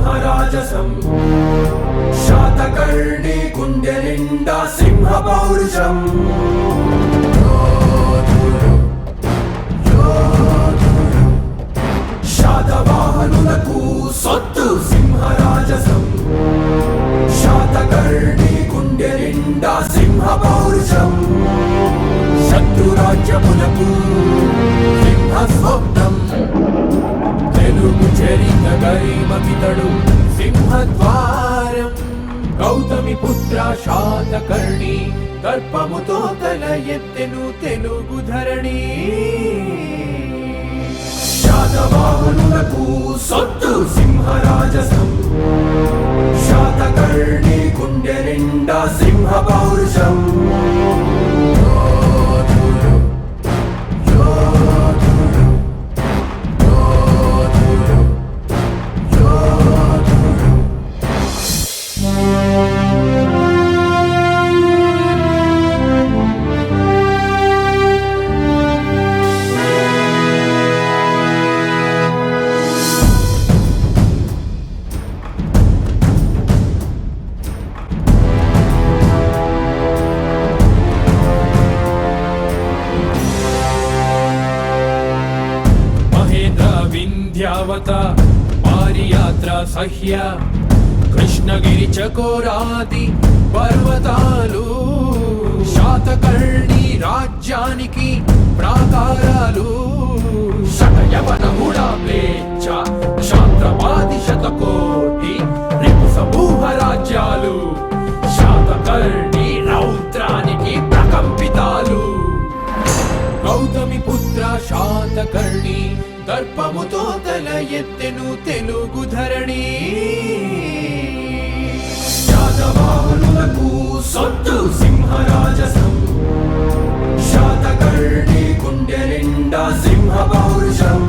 సింహరాజసం శాతకర్ణి గుండె నిండా సింహ పౌరుషం శాతవాహనులకు సొత్తు సింహరాజసం శాతకర్ణి గుండె నిండా సింహ పౌరుషం శత్రురాజ్యములకు సింహ స్వప్నం తెలుగు చరిత గరిమకితడు సింహద్వారం గౌతమి పుత్ర శాతకర్ణి దర్పముతో తల ఎత్తెను తెలుగు ధరణి శాతవాహనులకు సొత్తు సింహరాజసం శాతకర్ణి గుండె నిండా సింహ పౌరుషం వింధ్యావత పారియాత్ర సహ్య కృష్ణగిరి చకోరాది పర్వతాలు శాతకర్ణి రాజ్యానికి ప్రాకారాలు శతయవనముడా ప్లేచ్ఛ శాంతవాది శతకోటి రిపు సమూహ రాజ్యాలు శాతకర్ణి రౌద్రానికి ప్రకంపితాలు గౌతమి పుత్ర శాతకర్ణి దర్పముతో తల ఎత్తెను తెలుగు ధరణి శాతవాహనులకు సొత్తు సింహరాజసం శాతకర్ణి గుండె నిండా సింహ పౌరుషం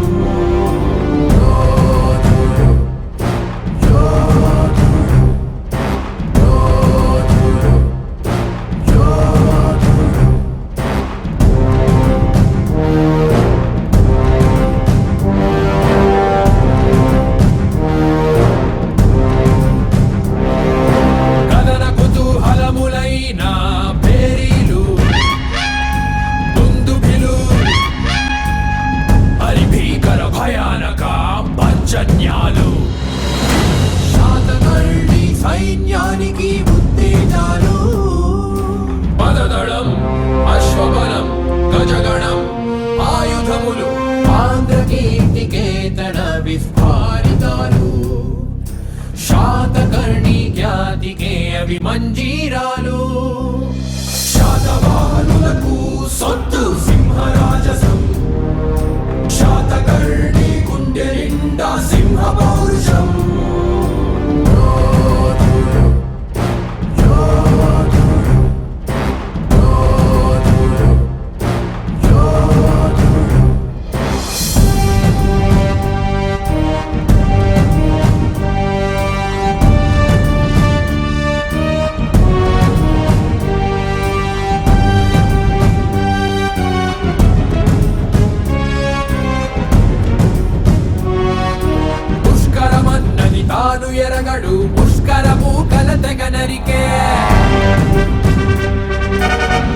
శాతకర్ణి సైన్యానికి ఉత్తేజాలు పదదళం అశ్వబలం గజగణం ఆయుధములు ఆంధ్రకీర్తికేతన విస్ఫారితాలు శాతకర్ణి ఖ్యాతికే అభిమంజీరాలు శాతవాహనులకు సొత్తు సింహరాజసం శాతకర్ణి గుండె నిండా సింహ పౌరుషం తాను ఎరగడు పుష్కరము కలతెగ నరికే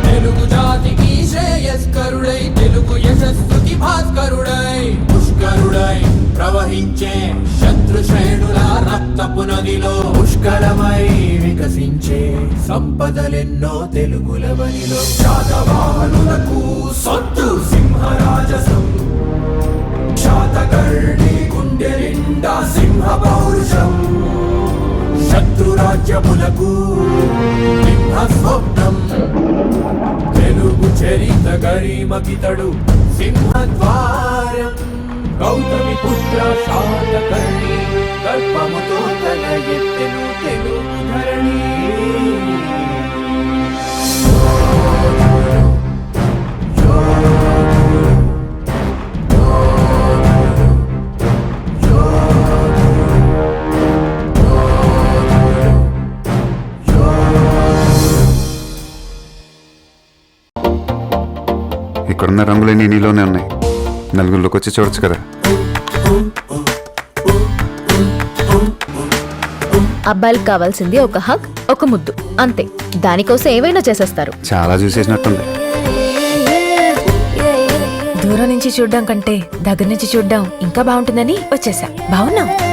తెలుగు జాతికి శ్రేయస్కరుడై తెలుగు యశస్సుకి భాస్కరుడై పుష్కరుడై ప్రవహించే శత్రు శ్రేణుల రక్తపు నదిలో పుష్కలమై వికసించే సంపదలెన్నో తెలుగుల వనిలో శాతవాహనులకు సొత్తు సింహరాజసం శాతకర్ణి గుండె నిండా సింహ పౌరుషం శత్రురాజ్యములకు సింహ స్వప్నం తెలుగు చరిత గరిమకితడు సింహద్వారం గౌతమి పుత్ర శాతకర్ణి దర్పముతో తల ఎత్తెను తెలుగు ధరణి ఇక్కడున్న రంగులన్నీ నీలోనే ఉన్నాయి. నలుగురిలోకి వచ్చి చూడొచ్చు కదా. అబ్బాయిలకు కావాల్సింది ఒక హగ్, ఒక ముద్దు, అంతే. దానికోసం ఏవైనా చేసేస్తారు. చాలా చూసేసినట్టుంది. దూరం నుంచి చూడ్డం కంటే దగ్గర నుంచి చూడ్డం ఇంకా బాగుంటుందని వచ్చేసా. బాగున్నావు.